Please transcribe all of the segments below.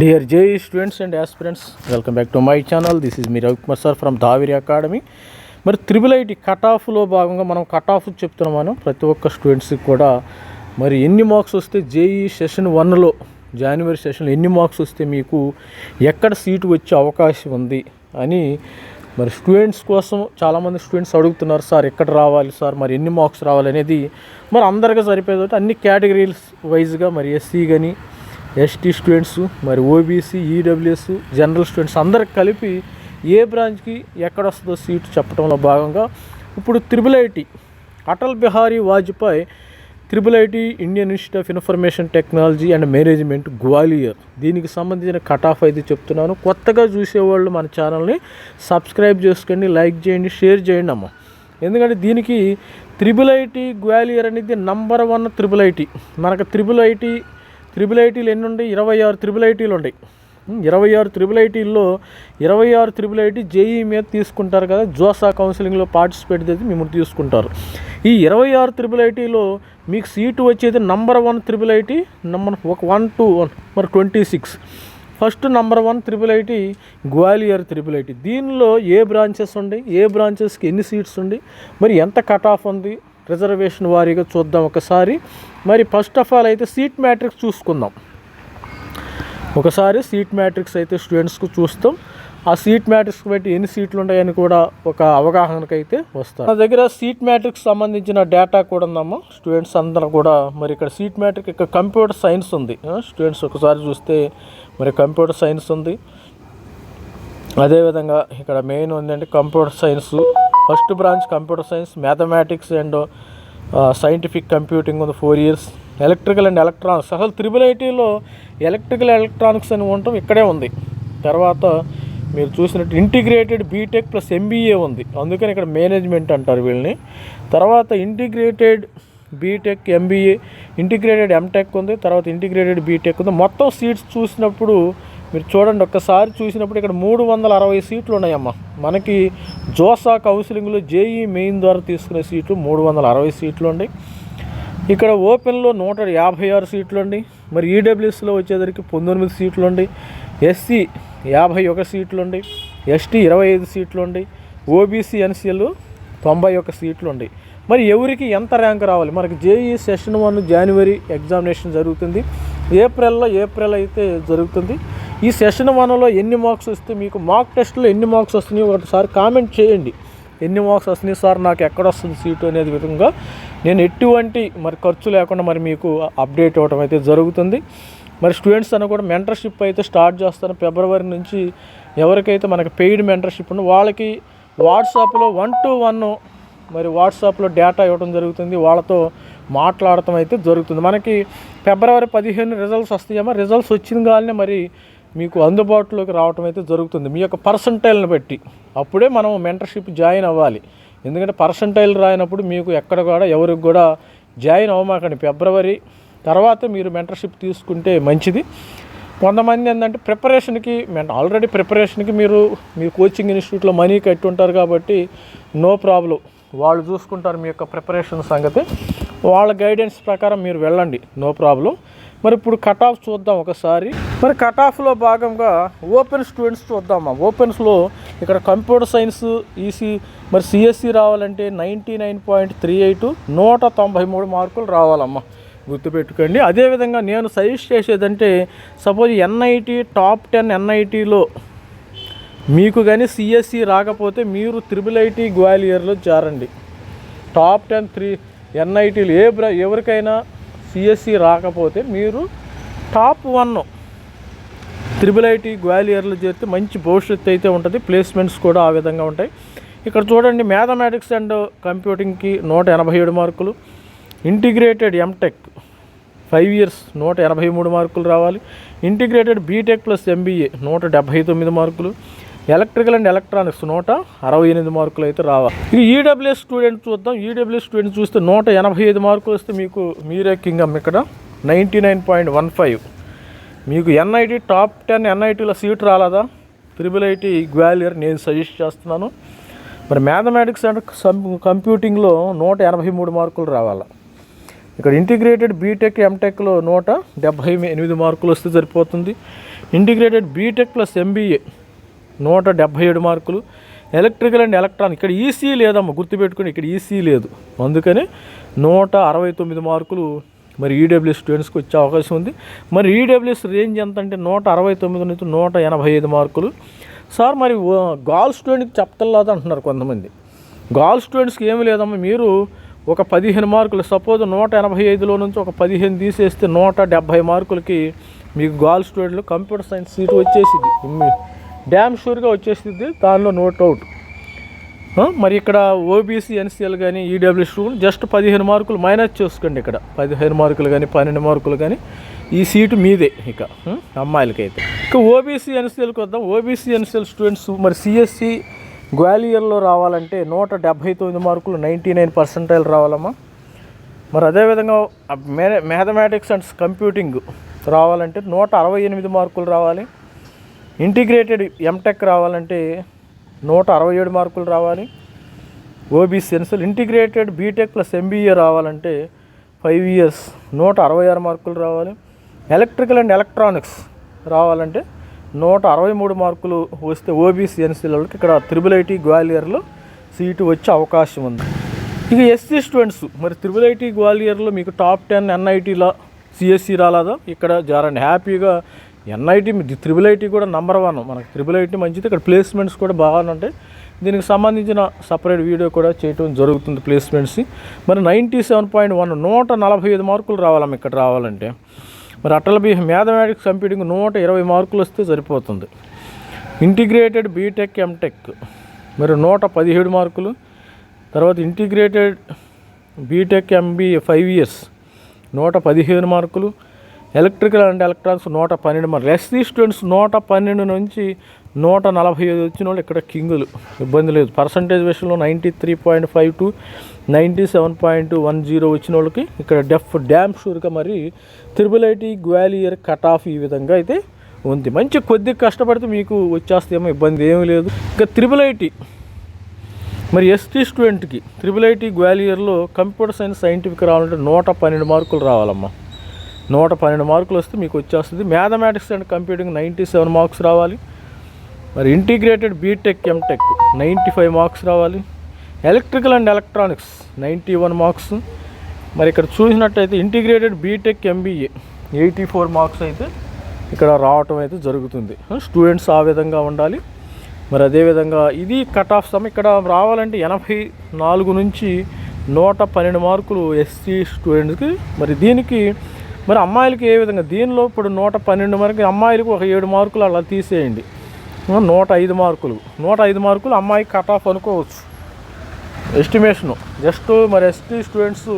Dear JE students and aspirants, welcome back to my channel. This is me Ravi Kumar sir from Dhaviri Academy. మరి triple IT cut ఆఫ్లో భాగంగా మనం cut off చెప్తున్నాం. ప్రతి ఒక్క స్టూడెంట్స్కి కూడా మరి ఎన్ని మార్క్స్ వస్తే జేఈ సెషన్ 1లో జనవరి సెషన్లో ఎన్ని మార్క్స్ వస్తే మీకు ఎక్కడ సీటు వచ్చే అవకాశం ఉంది అని మరి స్టూడెంట్స్ కోసం చాలామంది స్టూడెంట్స్ అడుగుతున్నారు. సార్ ఎక్కడ రావాలి సార్, మరి ఎన్ని మార్క్స్ రావాలి అనేది మరి అందరికీ సరిపోయేది. అన్ని కేటగిరీస్ వైజ్గా మరి ఎస్సీ కానీ ఎస్టీ స్టూడెంట్స్, మరి ఓబీసీ, ఈడబ్ల్యూఎస్, జనరల్ స్టూడెంట్స్ అందరికి కలిపి ఏ బ్రాంచ్కి ఎక్కడ వస్తుందో సీటు చెప్పడంలో భాగంగా ఇప్పుడు triple IT Atal Bihari Vajpayee triple IT Indian institute of information technology and management Gwalior, దీనికి సంబంధించిన కట్ ఆఫ్ అయితే చెప్తున్నాను. కొత్తగా చూసేవాళ్ళు మన ఛానల్ని సబ్స్క్రైబ్ చేసుకోండి, లైక్ చేయండి, షేర్ చేయండి అమ్మ. ఎందుకంటే దీనికి త్రిబుల్ ఐటీ గ్వాలియర్ అనేది నంబర్ 1 త్రిబుల్ ఐటీ. మనకు త్రిబుల్ ఐటీలు ఎన్ని ఉన్నాయి? 26 త్రిబుల్ ఐటీలు ఉన్నాయి. 26 త్రిబుల్ ఐటీల్లో 26 త్రిబుల్ ఐటీ జేఈ మీద తీసుకుంటారు కదా, జోసా కౌన్సిలింగ్లో పార్టిసిపేట్ చేసి మిమ్మల్ని తీసుకుంటారు. ఈ 26 త్రిబుల్ ఐటీలో మీకు సీటు వచ్చేది number 1 triple IT, number 1 to 1 మరి 26. First number 1 triple IT Gwalior triple IT. దీనిలో ఏ బ్రాంచెస్ ఉన్నాయి, ఏ బ్రాంచెస్కి ఎన్ని సీట్స్ ఉంది, మరి ఎంత కట్ ఆఫ్ ఉంది, రిజర్వేషన్ వారీగా చూద్దాం ఒకసారి. మరి ఫస్ట్ ఆఫ్ ఆల్ అయితే సీట్ మ్యాట్రిక్స్ చూసుకుందాం. ఒకసారి సీట్ మ్యాట్రిక్స్ అయితే స్టూడెంట్స్కు చూస్తాం. ఆ సీట్ మ్యాట్రిక్స్ బట్టి ఎన్ని సీట్లు ఉంటాయని కూడా ఒక అవగాహనకు అయితే వస్తాం. నా దగ్గర సీట్ మ్యాట్రిక్స్ సంబంధించిన డేటా కూడా ఉందమ్మా. స్టూడెంట్స్ అందరూ కూడా మరి ఇక్కడ సీట్ మ్యాట్రిక్, ఇక్కడ కంప్యూటర్ సైన్స్ ఉంది. స్టూడెంట్స్ ఒకసారి చూస్తే మరి కంప్యూటర్ సైన్స్ ఉంది. అదేవిధంగా ఇక్కడ మెయిన్ ఉందంటే computer science first branch, computer science, mathematics and scientific computing ఉంది 4 years. ఎలక్ట్రికల్ అండ్ ఎలక్ట్రానిక్స్, అసలు త్రిబుల్ ఐటీలో ఎలక్ట్రికల్ ఎలక్ట్రానిక్స్ అని ఉండటం ఇక్కడే ఉంది. తర్వాత మీరు చూసినట్టు ఇంటిగ్రేటెడ్ బీటెక్ ప్లస్ ఎంబీఏ ఉంది, అందుకని ఇక్కడ మేనేజ్మెంట్ అంటారు వీళ్ళని. తర్వాత integrated BTech, MBA, integrated MTech ఉంది, తర్వాత ఇంటిగ్రేటెడ్ బీటెక్ ఉంది. మొత్తం సీట్స్ చూసినప్పుడు మీరు చూడండి, ఒక్కసారి చూసినప్పుడు ఇక్కడ 360 సీట్లు ఉన్నాయమ్మా. మనకి జోసా కౌన్సిలింగ్లో జేఈ మెయిన్ ద్వారా తీసుకునే సీట్లు 360 సీట్లు ఉన్నాయి. ఇక్కడ ఓపెన్లో 156 సీట్లు ఉన్నాయి. మరి ఈడబ్ల్యూఎస్లో వచ్చేసరికి 19 సీట్లు ఉన్నాయి. ఎస్సీ 51 సీట్లు ఉన్నాయి. ఎస్టీ 25 సీట్లు ఉన్నాయి. ఓబీసీ ఎన్సీఎల్ 91 సీట్లు ఉన్నాయి. మరి ఎవరికి ఎంత ర్యాంక్ రావాలి? మనకి జేఈ సెషన్ 1 జనవరి ఎగ్జామినేషన్ జరుగుతుంది. ఏప్రిల్ అయితే జరుగుతుంది. ఈ సెషన్ 1లో ఎన్ని మార్క్స్ వస్తే మీకు మార్క్ టెస్ట్లో ఎన్ని మార్క్స్ వస్తున్నాయో ఒకసారి కామెంట్ చేయండి. ఎన్ని మార్క్స్ వస్తున్నాయి సార్, నాకు ఎక్కడ వస్తుంది సీటు అనేది విధంగా నేను ఎటువంటి మరి ఖర్చు లేకుండా మరి మీకు అప్డేట్ అవ్వడం అయితే జరుగుతుంది. మరి స్టూడెంట్స్ అని కూడా మెంటర్షిప్ అయితే స్టార్ట్ చేస్తాను ఫిబ్రవరి నుంచి. ఎవరికైతే మనకి పెయిడ్ మెంటర్షిప్ ఉందో వాళ్ళకి వాట్సాప్లో 1-to-1 మరి వాట్సాప్లో డేటా ఇవ్వడం జరుగుతుంది. వాళ్ళతో మాట్లాడటం అయితే జరుగుతుంది. మనకి ఫిబ్రవరి 15 రిజల్ట్స్ వస్తాయేమో. రిజల్ట్స్ వచ్చిన కాలనే మరి మీకు అందుబాటులోకి రావడం అయితే జరుగుతుంది మీ యొక్క పర్సంటైల్ని బట్టి. అప్పుడే మనం మెంటర్షిప్ జాయిన్ అవ్వాలి. ఎందుకంటే పర్సంటైల్ రాయినప్పుడు మీకు ఎక్కడ కూడా ఎవరికి కూడా జాయిన్ అవ్వమాకండి. ఫిబ్రవరి తర్వాత మీరు మెంటర్షిప్ తీసుకుంటే మంచిది. కొంతమంది ఏంటంటే ప్రిపరేషన్కి ఆల్రెడీ ప్రిపరేషన్కి మీరు మీ కోచింగ్ ఇన్స్టిట్యూట్లో మనీ కట్టి ఉంటారు కాబట్టి నో ప్రాబ్లం, వాళ్ళు చూసుకుంటారు మీ యొక్క ప్రిపరేషన్ సంగతి. వాళ్ళ గైడెన్స్ ప్రకారం మీరు వెళ్ళండి, నో ప్రాబ్లం. మరి ఇప్పుడు కట్ ఆఫ్ చూద్దాం ఒకసారి. మరి కట్ ఆఫ్లో భాగంగా ఓపెన్ స్టూడెంట్స్ చూద్దామా. ఓపెన్స్లో ఇక్కడ కంప్యూటర్ సైన్స్, ఈసీ, మరి సిఎస్సి రావాలంటే 99.38, 193 మార్కులు రావాలమ్మా, గుర్తుపెట్టుకోండి. అదేవిధంగా నేను సజెస్ట్ చేసేదంటే సపోజ్ ఎన్ఐటి టాప్ 10 ఎన్ఐటీలో మీకు కానీ సిఎస్సి రాకపోతే మీరు త్రిబుల్ ఐటీ గ్వాలియర్లో చేరండి. టాప్ 10 ఎన్ఐటీలు ఎవరికైనా సిఎస్సి రాకపోతే మీరు టాప్ 1 త్రిబుల్ ఐటీ గ్వాలియర్లో చేరితే మంచి భవిష్యత్తు అయితే ఉంటుంది. ప్లేస్మెంట్స్ కూడా ఆ విధంగా ఉంటాయి. ఇక్కడ చూడండి, మ్యాథమెటిక్స్ అండ్ కంప్యూటింగ్కి 187 మార్కులు. ఇంటిగ్రేటెడ్ ఎంటెక్ 5 years 183 మార్కులు రావాలి. ఇంటిగ్రేటెడ్ బీటెక్ ప్లస్ ఎంబీఏ 179 మార్కులు. ఎలక్ట్రికల్ అండ్ ఎలక్ట్రానిక్స్ 168 మార్కులు అయితే రావాలి. ఇది ఈడబ్ల్యూఎస్ స్టూడెంట్ చూద్దాం. ఈడబ్ల్యూఎస్ స్టూడెంట్ చూస్తే 185 మార్కులు వస్తే మీరే కింగ్ అమ్మ. ఇక్కడ 99.15. మీకు ఎన్ఐటి టాప్ 10 ఎన్ఐటీలో సీట్ రాలేదా, త్రిబుల్ ఐటీ గ్వాలియర్ నేను సజెస్ట్ చేస్తున్నాను. మరి మ్యాథమెటిక్స్ అండ్ కంప్యూటింగ్లో 183 మార్కులు రావాలి. ఇక్కడ ఇంటిగ్రేటెడ్ బీటెక్ ఎంటెక్లో 178 మార్కులు వస్తే సరిపోతుంది. ఇంటిగ్రేటెడ్ బీటెక్ ప్లస్ ఎంబీఏ 177 మార్కులు. ఎలక్ట్రికల్ అండ్ ఎలక్ట్రానిక్ ఇక్కడ ఈసీ లేదమ్మా, గుర్తుపెట్టుకుని ఇక్కడ ఈసీ లేదు, అందుకని 169 మార్కులు మరి ఈడబ్ల్యూఎస్ స్టూడెంట్స్కి వచ్చే అవకాశం ఉంది. మరి ఈడబ్ల్యూఎస్ రేంజ్ ఎంత అంటే 169 నుంచి 185 మార్కులు. సార్ మరి గర్ల్ స్టూడెంట్కి చెప్తలేదు అంటున్నారు కొంతమంది. గర్ల్ స్టూడెంట్స్కి ఏమి లేదమ్మా, మీరు ఒక 15 మార్కులు, సపోజ్ 185లో నుంచి ఒక 15 తీసేస్తే 170 మార్కులకి మీకు గర్ల్ స్టూడెంట్లు కంప్యూటర్ సైన్స్ సీటు వచ్చేసింది, డ్యామ్ షూర్గా వచ్చేసింది, దానిలో నో డౌట్. మరి ఇక్కడ ఓబీసీ ఎన్సీఎల్ కానీ ఈడబ్ల్యూఎస్ జస్ట్ 15 మార్కులు మైనస్ చేసుకోండి. ఇక్కడ 15 మార్కులు కానీ 12 మార్కులు కానీ ఈ సీటు మీదే ఇక అమ్మాయిలకైతే. ఇక ఓబీసీ ఎన్సీఎల్కి వద్దాం. ఓబీసీ ఎన్సీఎల్ స్టూడెంట్స్ మరి సిఎస్సి గ్వాలియర్లో రావాలంటే 179 మార్కులు 99% రావాలమ్మా. మరి అదేవిధంగా మ్యాథమెటిక్స్ అండ్ కంప్యూటింగ్ రావాలంటే 168 మార్కులు రావాలి. ఇంటిగ్రేటెడ్ ఎంటెక్ రావాలంటే 167 మార్కులు రావాలి. OBC NCL integrated BTech plus MBA రావాలంటే 5 years 166 మార్కులు రావాలి. ఎలక్ట్రికల్ అండ్ ఎలక్ట్రానిక్స్ రావాలంటే 163 మార్కులు వస్తే ఓబీసీ ఎన్సీఎల్ వాళ్ళకి ఇక్కడ IIIT గ్వాలియర్లో సీటు వచ్చే అవకాశం ఉంది. ఇక ఎస్సీ స్టూడెంట్స్ మరి IIIT గ్వాలియర్లో మీకు టాప్ 10 ఎన్ఐటీలో సిఎస్సి రాలేదా, ఇక్కడ జారండి హ్యాపీగా. ఎన్ఐటీ IIIT కూడా నెంబర్ 1, మనకు IIIT మంచిది. ఇక్కడ ప్లేస్మెంట్స్ కూడా బాగానే ఉంటాయి. దీనికి సంబంధించిన సపరేట్ వీడియో కూడా చేయడం జరుగుతుంది ప్లేస్మెంట్స్. మరి 97.1 145 మార్కులు రావాలమ్మ ఇక్కడ రావాలంటే. మరి అటల్ బి మ్యాథమెటిక్స్ కంప్యూటింగ్ 120 మార్కులు వస్తే సరిపోతుంది. ఇంటిగ్రేటెడ్ బీటెక్ ఎంటెక్ మరి 117 మార్కులు. తర్వాత ఇంటిగ్రేటెడ్ బీటెక్ ఎంబీఏ 5 years 115 మార్కులు. ఎలక్ట్రికల్ అండ్ ఎలక్ట్రానిక్స్ 112 మార్కులు. ఎస్సీ స్టూడెంట్స్ 112 నుంచి 145 వచ్చిన వాళ్ళు ఇక్కడ కింగులు, ఇబ్బంది లేదు. పర్సంటేజ్ విషయంలో 93.5 to 97.10 వచ్చిన వాళ్ళకి ఇక్కడ డ్యామ్ షూర్గా మరి IIIT గ్వాలియర్ కట్ ఆఫ్ ఈ విధంగా అయితే ఉంది. మంచి కొద్దిగా కష్టపడితే మీకు వచ్చేస్తేమో ఇబ్బంది ఏమీ లేదు. ఇక IIIT మరి ఎస్టీ స్టూడెంట్కి IIIT గ్వాలియర్లో కంప్యూటర్ సైన్స్ సైంటిఫిక్ రావాలంటే 112 మార్కులు రావాలమ్మా. 112 మార్కులు వస్తే మీకు వచ్చేస్తుంది. మ్యాథమెటిక్స్ అండ్ కంప్యూటింగ్ 97 మార్క్స్ రావాలి. మరి ఇంటిగ్రేటెడ్ బీటెక్ ఎంటెక్ 95 మార్క్స్ రావాలి. Electrical and electronics 91 marks. మరి ఇక్కడ చూసినట్టయితే ఇంటిగ్రేటెడ్ బీటెక్ ఎంబీఏ 84 మార్క్స్ అయితే ఇక్కడ రావటం అయితే జరుగుతుంది. స్టూడెంట్స్ ఆ విధంగా ఉండాలి. మరి అదేవిధంగా ఇది కట్ ఆఫ్ సమ్ ఇక్కడ రావాలంటే 84 నుంచి 112 మార్కులు ఎస్సీ స్టూడెంట్స్కి. మరి దీనికి మరి అమ్మాయిలకి ఏ విధంగా, దీనిలో ఇప్పుడు 112 వరకు అమ్మాయిలకు ఒక 7 మార్కులు అలా తీసేయండి, 105 మార్కులు. 105 మార్కులు అమ్మాయి కట్ ఆఫ్ అనుకోవచ్చు ఎస్టిమేషను. జస్ట్ మరి ఎస్టీ స్టూడెంట్స్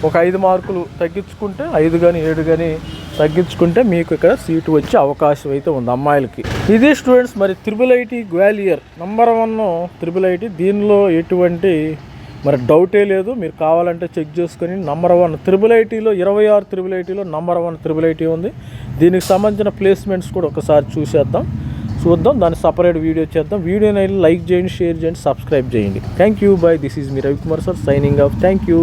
ఒక 5 మార్కులు తగ్గించుకుంటే 5 కానీ 7 కానీ తగ్గించుకుంటే మీకు ఇక్కడ సీటు వచ్చే అవకాశం అయితే ఉంది అమ్మాయిలకి. ఇది స్టూడెంట్స్ మరి IIIT గ్వాలియర్ నెంబర్ 1 IIIT. దీనిలో ఎటువంటి మరి డౌటే లేదు, మీరు కావాలంటే చెక్ చేసుకొని. నెంబర్ 1 IIITలో 26 IIITలో నెంబర్ 1 IIIT ఉంది. దీనికి సంబంధించిన ప్లేస్మెంట్స్ కూడా ఒకసారి చూద్దాం, దాన్ని సపరేట్ వీడియో చేద్దాం. వీడియోని లైక్ చేయండి, షేర్ చేయండి, సబ్స్క్రైబ్ చేయండి. Thank you. By. This is me Ravikumar sir signing off. Thank you.